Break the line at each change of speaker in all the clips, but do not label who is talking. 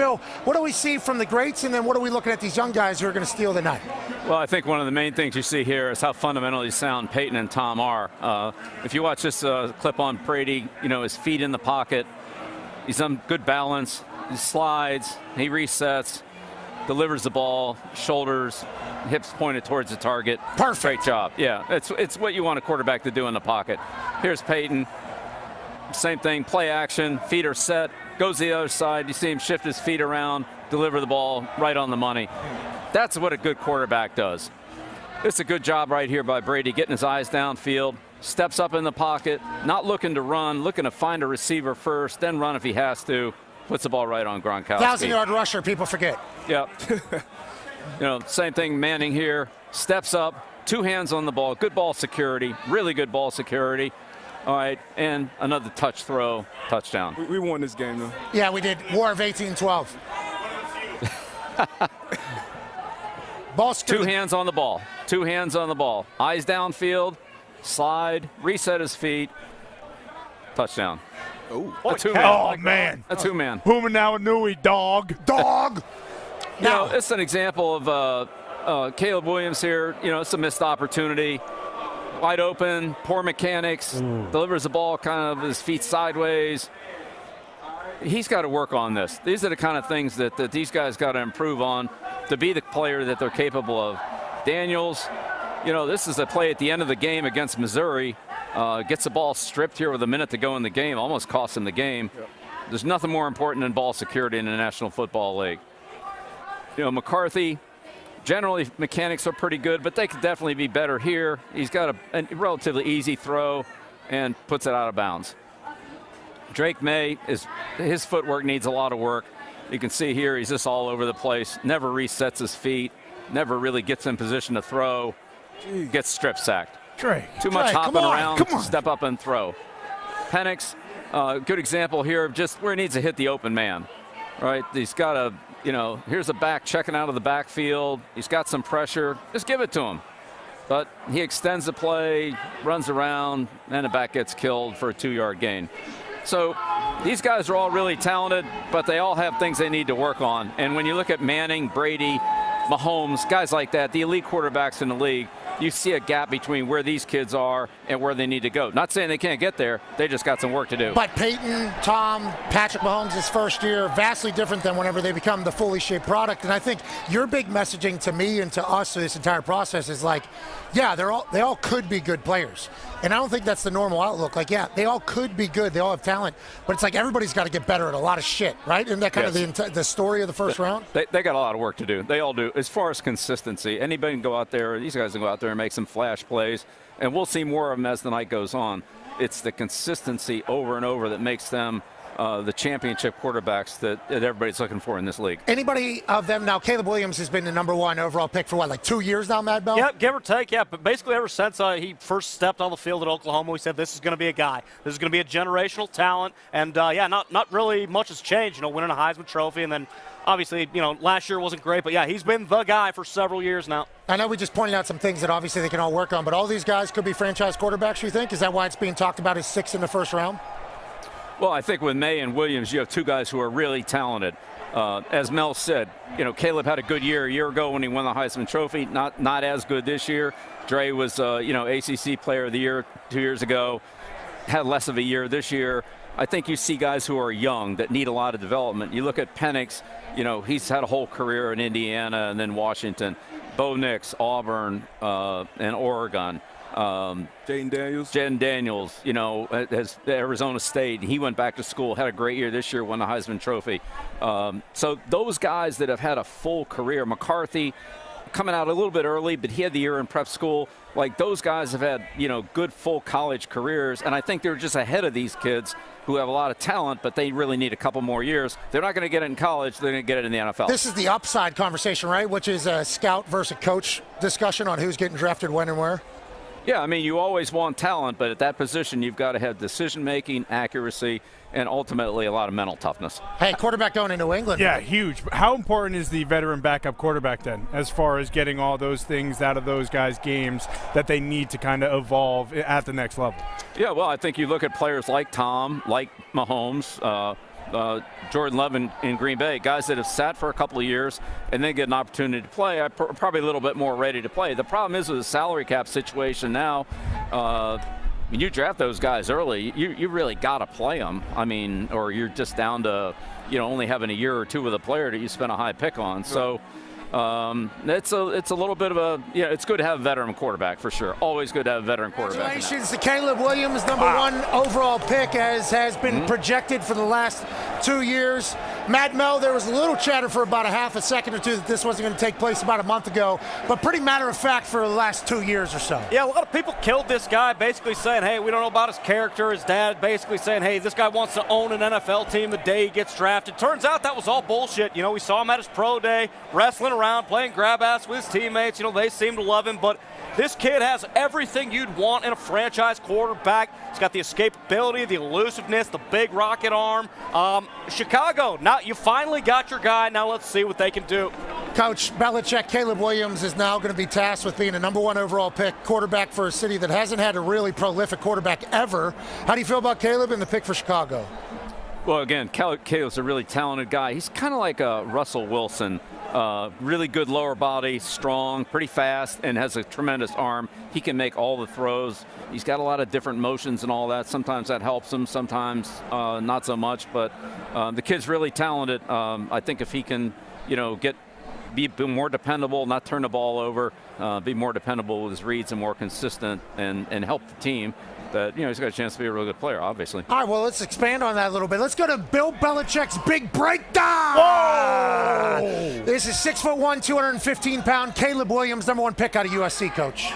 Bill, what do we see from the greats, and then what are we looking at these young guys who are going to steal the night?
Well, I think one of the main things you see here is how fundamentally sound Peyton and Tom are. If you watch this clip on Brady, his feet in the pocket, he's on good balance, he slides, he resets, delivers the ball, shoulders, hips pointed towards the target.
Perfect.
Great job. Yeah, it's what you want a quarterback to do in the pocket. Here's Peyton. Same thing, play action, feet are set, goes to the other side. You see him shift his feet around, deliver the ball right on the money. That's what a good quarterback does. It's a good job right here by Brady, getting his eyes downfield, steps up in the pocket, not looking to run, looking to find a receiver first, then run if he has to, puts the ball right on Gronkowski.
1,000-yard rusher, people forget.
Yep. Same thing, Manning here, steps up, two hands on the ball, good ball security, really good ball security. All right, and another touch throw, touchdown.
We won this game, though.
Yeah, we did. War of 1812. Ball
Two hands on the ball. Two hands on the ball. Eyes downfield, slide, reset his feet, touchdown.
Oh,
a two-man.
Oh, man.
A two-man.
Huma now Nui, dog.
Dog.
It's an example of Caleb Williams here. It's a missed opportunity. Wide open, poor mechanics, delivers the ball kind of his feet sideways. He's got to work on this. These are the kind of things that these guys got to improve on to be the player that they're capable of. Daniels, this is a play at the end of the game against Missouri. Gets the ball stripped here with a minute to go in the game, almost cost him the game. Yep. There's nothing more important than ball security in the National Football League. McCarthy, generally, mechanics are pretty good, but they could definitely be better here. He's got a relatively easy throw and puts it out of bounds. Drake May, his footwork needs a lot of work. You can see here he's just all over the place, never resets his feet, never really gets in position to throw, gets strip sacked.
Drake.
Too much hopping around, step up and throw. Penix, good example here of just where he needs to hit the open man. Right, he's got a here's a back checking out of the backfield. He's got some pressure. Just give it to him. But he extends the play, runs around, and the back gets killed for a 2-yard gain. So these guys are all really talented, but they all have things they need to work on. And when you look at Manning, Brady, Mahomes, guys like that, the elite quarterbacks in the league, you see a gap between where these kids are and where they need to go. Not saying they can't get there. They just got some work to do.
But Peyton, Tom, Patrick Mahomes' his first year, vastly different than whenever they become the fully shaped product. And I think your big messaging to me and to us through this entire process is like, yeah, they all could be good players. And I don't think that's the normal outlook. Like, yeah, they all could be good. They all have talent. But it's like everybody's got to get better at a lot of shit, right? Isn't that kind of the story of the first round?
They got a lot of work to do. They all do. As far as consistency, anybody can go out there, these guys can go out there and make some flash plays, and we'll see more of them as the night goes on. It's the consistency over and over that makes them the championship quarterbacks that everybody's looking for in this league.
Anybody of them now? Caleb Williams has been the #1 overall pick for like 2 years now, Mad Bell?
Yeah, give or take, yeah. But basically ever since he first stepped on the field at Oklahoma, we said this is going to be a guy. This is going to be a generational talent. And, not really much has changed, winning a Heisman Trophy. And then, obviously, last year wasn't great. But, yeah, he's been the guy for several years now.
I know we just pointed out some things that obviously they can all work on. But all these guys could be franchise quarterbacks, you think? Is that why it's being talked about as 6 in the first round?
Well, I think with May and Williams, you have two guys who are really talented. As Mel said, Caleb had a good year a year ago when he won the Heisman Trophy. Not as good this year. Dre was, ACC Player of the Year 2 years ago. Had less of a year this year. I think you see guys who are young that need a lot of development. You look at Penix, he's had a whole career in Indiana and then Washington. Bo Nix, Auburn, and Oregon.
Jaden Daniels,
has Arizona State. He went back to school, had a great year this year, won the Heisman Trophy. So those guys that have had a full career, McCarthy coming out a little bit early, but he had the year in prep school. Like those guys have had, good full college careers, and I think they're just ahead of these kids who have a lot of talent, but they really need a couple more years. They're not going to get it in college. They're going to get it in the NFL.
This is the upside conversation, right? Which is a scout versus coach discussion on who's getting drafted when and where.
Yeah, I mean, you always want talent, but at that position, you've got to have decision-making, accuracy, and ultimately a lot of mental toughness.
Hey, quarterback going to New England.
Yeah, huge. How important is the veteran backup quarterback then, as far as getting all those things out of those guys' games that they need to kind of evolve at the next level?
Yeah, well, I think you look at players like Tom, like Mahomes, Jordan Love in Green Bay, guys that have sat for a couple of years and then get an opportunity to play, are probably a little bit more ready to play. The problem is with the salary cap situation now, when you draft those guys early, you really got to play them. I mean, or you're just down to, only having a year or two with a player that you spent a high pick on. So it's a little bit of a, it's good to have a veteran quarterback for sure. Always good to have a veteran quarterback.
Congratulations to Caleb Williams, number 1 overall pick, as has been projected for the last 2 years. Matt Mel, there was a little chatter for about a half a second or two that this wasn't going to take place about a month ago, but pretty matter of fact for the last 2 years or so.
Yeah, a lot of people killed this guy, basically saying, hey, we don't know about his character. His dad basically saying, hey, this guy wants to own an NFL team the day he gets drafted. Turns out that was all bullshit. We saw him at his pro day, wrestling around, playing grab ass with his teammates. They seem to love him, but this kid has everything you'd want in a franchise quarterback. He's got the escapability, the elusiveness, the big rocket arm. Chicago, now you finally got your guy. Now let's see what they can do.
Coach Belichick, Caleb Williams is now going to be tasked with being a number 1 overall pick quarterback for a city that hasn't had a really prolific quarterback ever. How do you feel about Caleb and the pick for Chicago?
Well, again, Caleb's a really talented guy. He's kind of like a Russell Wilson. Really good lower body, strong, pretty fast, and has a tremendous arm. He can make all the throws. He's got a lot of different motions and all that. Sometimes that helps him, sometimes not so much. But the kid's really talented. I think if he can, be more dependable, not turn the ball over, be more dependable with his reads and more consistent and help the team, that he's got a chance to be a really good player, obviously.
All right, well, let's expand on that a little bit. Let's go to Bill Belichick's big breakdown.
Whoa!
This is 6'1", 215-pound Caleb Williams, number 1 pick out of USC, Coach.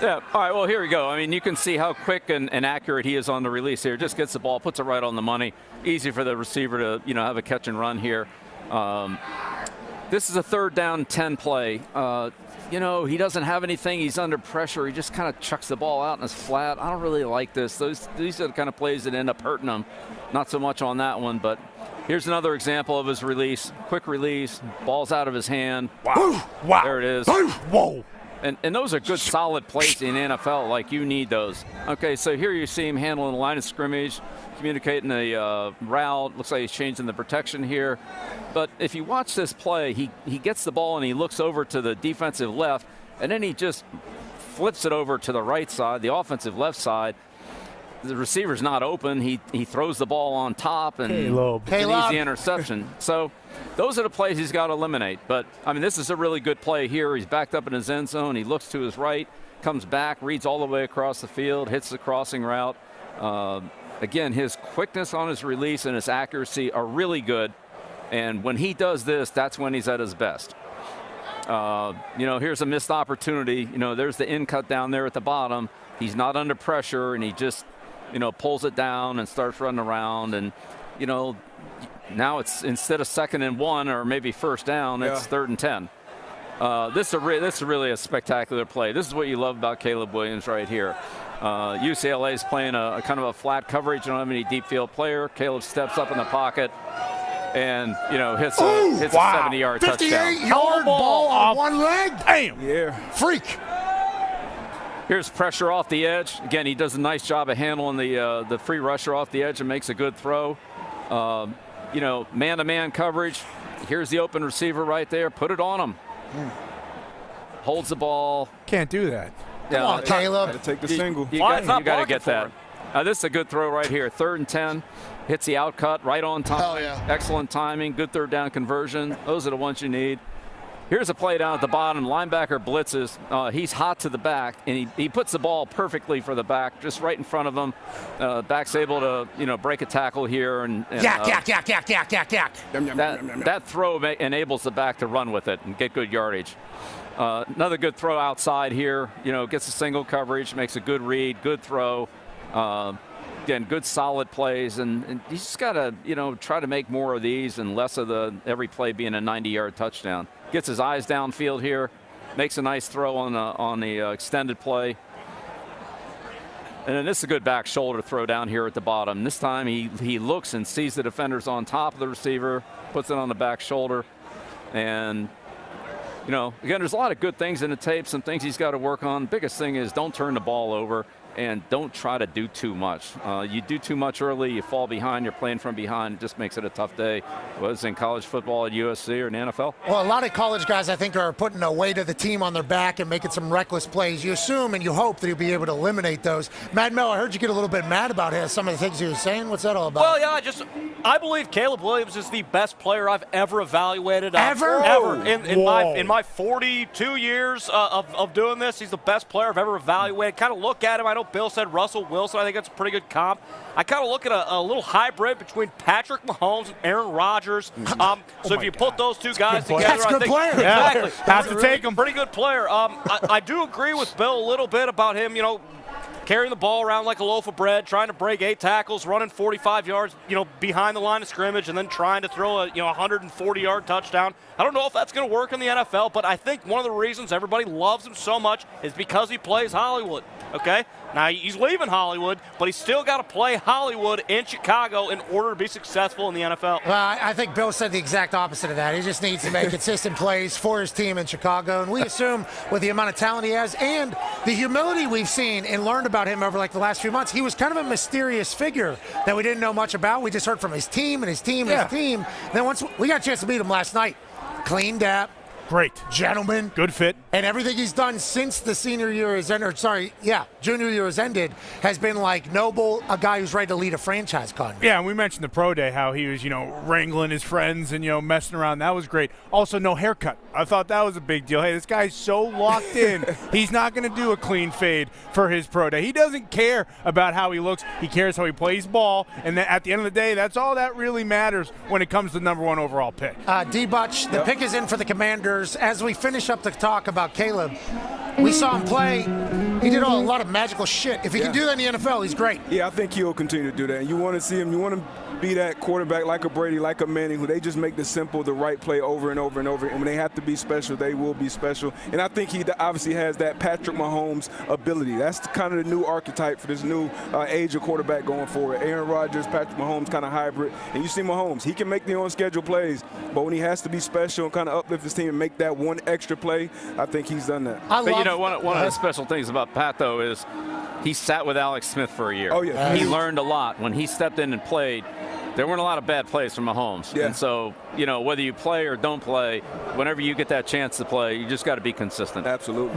Yeah, all right, well, here we go. I mean, you can see how quick and accurate he is on the release here. Just gets the ball, puts it right on the money. Easy for the receiver to, have a catch and run here. This is a 3rd down 10 play. He doesn't have anything. He's under pressure. He just kind of chucks the ball out and it's flat. I don't really like this. These are the kind of plays that end up hurting him. Not so much on that one, but here's another example of his release. Quick release, ball's out of his hand.
Wow. Wow.
There it is.
Whoa.
And those are good, solid plays in the NFL. Like, you need those. Okay, so here you see him handling the line of scrimmage, communicating the route. Looks like he's changing the protection here. But if you watch this play, he gets the ball and he looks over to the defensive left, and then he just flips it over to the right side, the offensive left side. The receiver's not open. He throws the ball on top, and it's an easy interception. So those are the plays he's got to eliminate. But, I mean, this is a really good play here. He's backed up in his end zone. He looks to his right, comes back, reads all the way across the field, hits the crossing route. Again, his quickness on his release and his accuracy are really good. And when he does this, that's when he's at his best. Here's a missed opportunity. There's the in cut down there at the bottom. He's not under pressure, and he just, pulls it down and starts running around. And, now it's instead of 2nd and 1 or maybe 1st down, it's 3rd and 10. This is really a spectacular play. This is what you love about Caleb Williams right here. UCLA is playing a kind of a flat coverage. You don't have any deep field player. Caleb steps up in the pocket and, hits a 70-yard touchdown.
58-yard ball on one leg.
Damn.
Yeah.
Freak.
Here's pressure off the edge. Again, he does a nice job of handling the free rusher off the edge and makes a good throw. Man-to-man coverage. Here's the open receiver right there. Put it on him. Holds the ball.
Can't do that.
Come on, Caleb.
Got to take the single.
You got to get that. This is a good throw right here. 3rd and 10. Hits the out cut right on time.
Hell yeah.
Excellent timing. Good 3rd down conversion. Those are the ones you need. Here's a play down at the bottom. Linebacker blitzes. He's hot to the back, and he puts the ball perfectly for the back, just right in front of him. Back's able to, break a tackle here. And
Yak.
That throw enables the back to run with it and get good yardage. Another good throw outside here. Gets a single coverage, makes a good read, good throw. Again, good solid plays, and you just got to, try to make more of these and less of every play being a 90-yard touchdown. Gets his eyes downfield here, makes a nice throw on the extended play. And then this is a good back shoulder throw down here at the bottom. This time he looks and sees the defenders on top of the receiver, puts it on the back shoulder. And, again, there's a lot of good things in the tape, some things he's got to work on. Biggest thing is don't turn the ball over. and don't try to do too much. You do too much early, you fall behind, you're playing from behind, it just makes it a tough day. Whether it's in college football at USC or in the NFL.
Well, a lot of college guys, I think, are putting a weight of the team on their back and making some reckless plays. You assume and you hope that you'll be able to eliminate those. Mad Mel, I heard you get a little bit mad about some of the things he was saying. What's that all about?
Well, yeah, I believe Caleb Williams is the best player I've ever evaluated.
Ever?
Ever. In my 42 years of doing this, he's the best player I've ever evaluated. Kind of look at him. I know Bill said Russell Wilson. I think that's a pretty good comp. I kind of look at a little hybrid between Patrick Mahomes and Aaron Rodgers. So if you put those two guys together,
That's a good player.
Exactly.
Have to take him.
Pretty good player. I do agree with Bill a little bit about him, carrying the ball around like a loaf of bread, trying to break 8 tackles, running 45 yards, behind the line of scrimmage, and then trying to throw a 140-yard touchdown. I don't know if that's going to work in the NFL, but I think one of the reasons everybody loves him so much is because he plays Hollywood. Okay? Now, he's leaving Hollywood, but he's still got to play Hollywood in Chicago in order to be successful in the NFL.
Well, I think Bill said the exact opposite of that. He just needs to make consistent plays for his team in Chicago. And we assume with the amount of talent he has and the humility we've seen and learned about him over like the last few months, he was kind of a mysterious figure that we didn't know much about. We just heard from his team and his team and his team. Then once we got a chance to meet him last night, cleaned up.
Great.
Gentleman.
Good fit.
And everything he's done since the junior year has ended has been like noble, a guy who's ready to lead a franchise con.
Yeah, and we mentioned the pro day, how he was, wrangling his friends and, messing around. That was great. Also, no haircut. I thought that was a big deal. Hey, this guy's so locked in. He's not going to do a clean fade for his pro day. He doesn't care about how he looks. He cares how he plays ball. And then at the end of the day, that's all that really matters when it comes to the number 1 overall pick.
D-Butch, the pick is in for the Commanders. As we finish up the talk about Caleb, we saw him play. He did a lot of magical shit. If he can do that in the NFL, he's great.
Yeah, I think he'll continue to do that. And you want to see him. You want to be that quarterback like a Brady, like a Manning, who they just make the right play over and over and over. And when they have to be special, they will be special. And I think he obviously has that Patrick Mahomes ability. That's kind of the new archetype for this new age of quarterback going forward. Aaron Rodgers, Patrick Mahomes, kind of hybrid. And you see Mahomes, he can make the on-schedule plays, but when he has to be special and kind of uplift his team and make that one extra play, I think he's done that.
One of the special things about Pat, though, is he sat with Alex Smith for a year.
Oh, yeah.
He learned a lot. When he stepped in and played, there weren't a lot of bad plays from Mahomes.
Yeah.
And so, whether you play or don't play, whenever you get that chance to play, you just got to be consistent.
Absolutely.